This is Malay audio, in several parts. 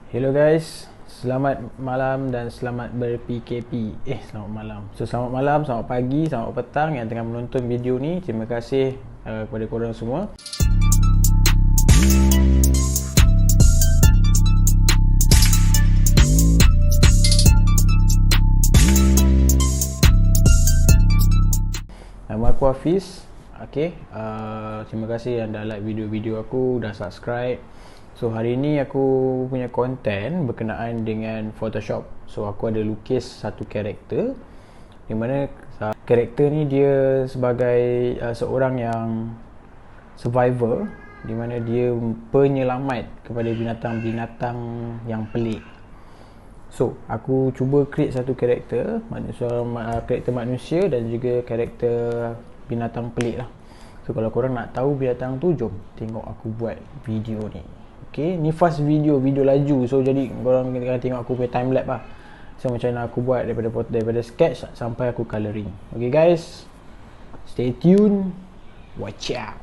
Hello guys, selamat malam dan selamat ber-PKP. Selamat malam. Selamat malam, selamat pagi, selamat petang yang tengah menonton video ni. Terima kasih kepada korang semua. Nama aku Hafiz. Terima kasih yang dah like video-video aku, dah subscribe. So hari ni aku punya konten berkenaan dengan Photoshop. So aku ada lukis satu karakter, di mana karakter ni dia sebagai seorang yang survivor, di mana dia penyelamat kepada binatang-binatang yang pelik. So aku cuba create satu karakter, karakter manusia dan juga karakter binatang pelik lah. So kalau korang nak tahu binatang tu, jom tengok aku buat video ni. Ni fast video laju. So jadi korang kena tengok aku punya time lapse lah. So macam mana aku buat daripada sketch sampai aku colouring. Okay guys, stay tune, watch out.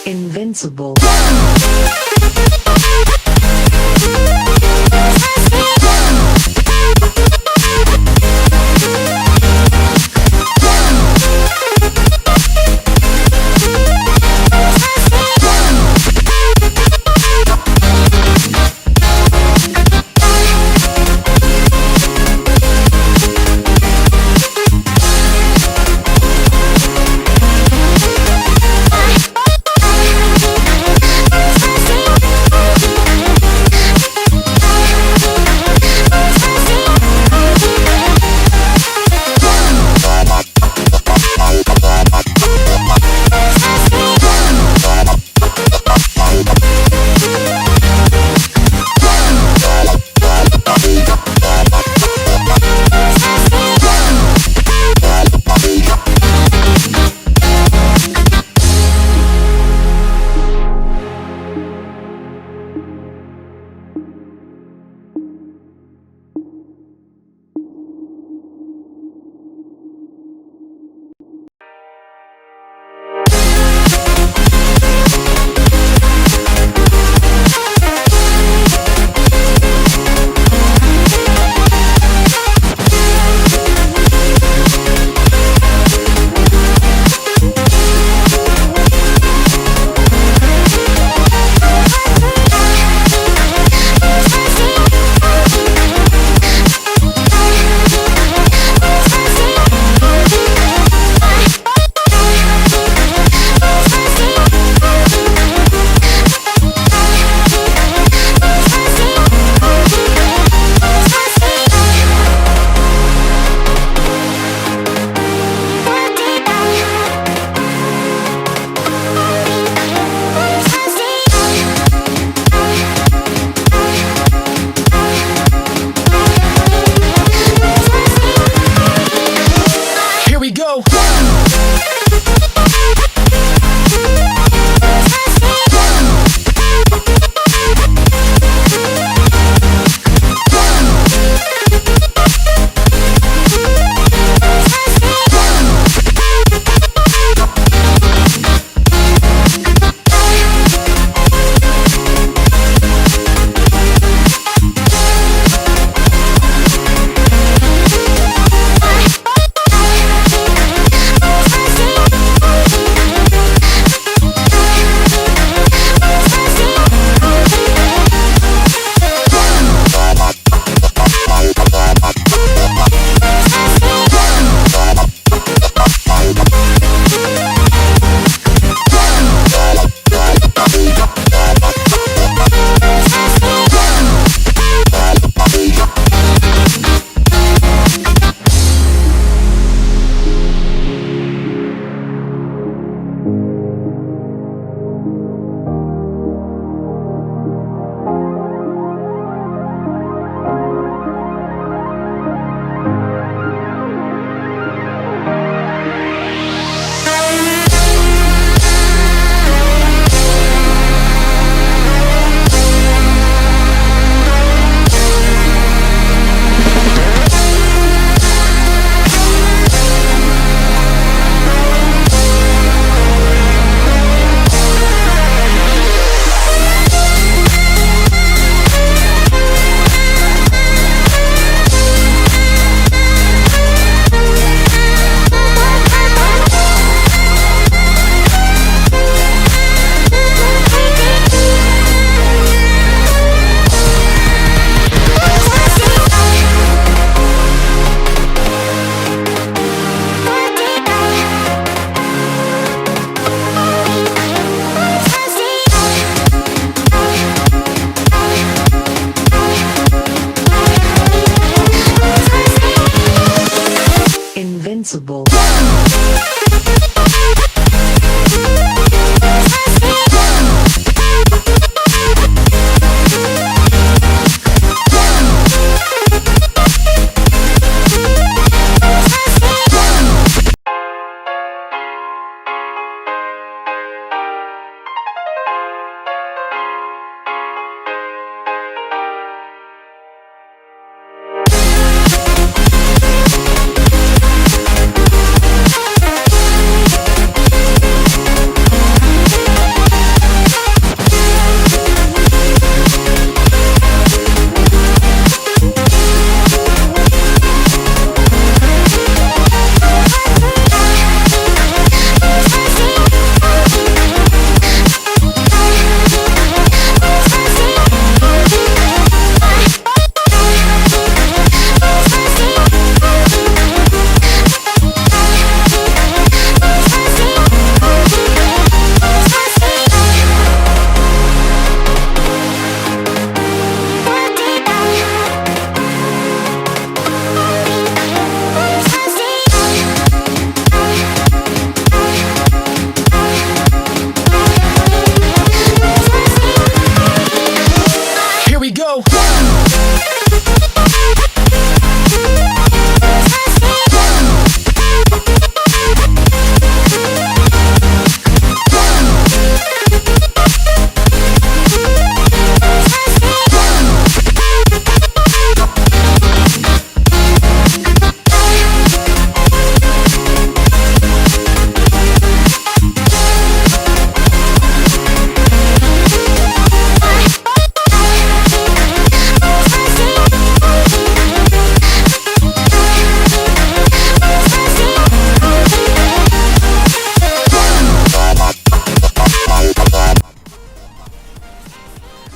Invincible.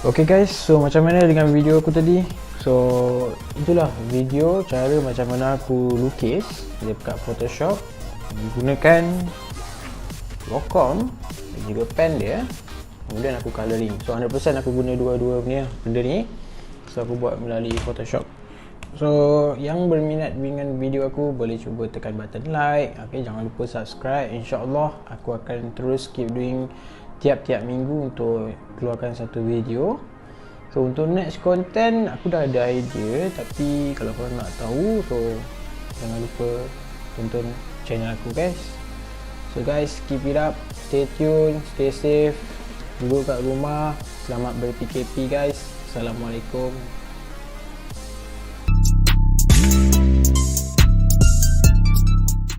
Okay guys, so macam mana dengan video aku tadi? So itulah video cara macam mana aku lukis dekat Photoshop menggunakan lokom dan juga pen dia. Kemudian aku colouring. So 100% aku guna dua-dua punya benda ni. So aku buat melalui Photoshop. So yang berminat dengan video aku boleh cuba tekan button like. Okay, jangan lupa subscribe. InsyaAllah aku akan terus keep doing tiap-tiap minggu untuk keluarkan satu video. So untuk next content aku dah ada idea, tapi kalau korang nak tahu, so jangan lupa tonton channel aku guys. So guys, keep it up, stay tune, stay safe, duduk kat rumah, selamat ber-PKP guys. Assalamualaikum.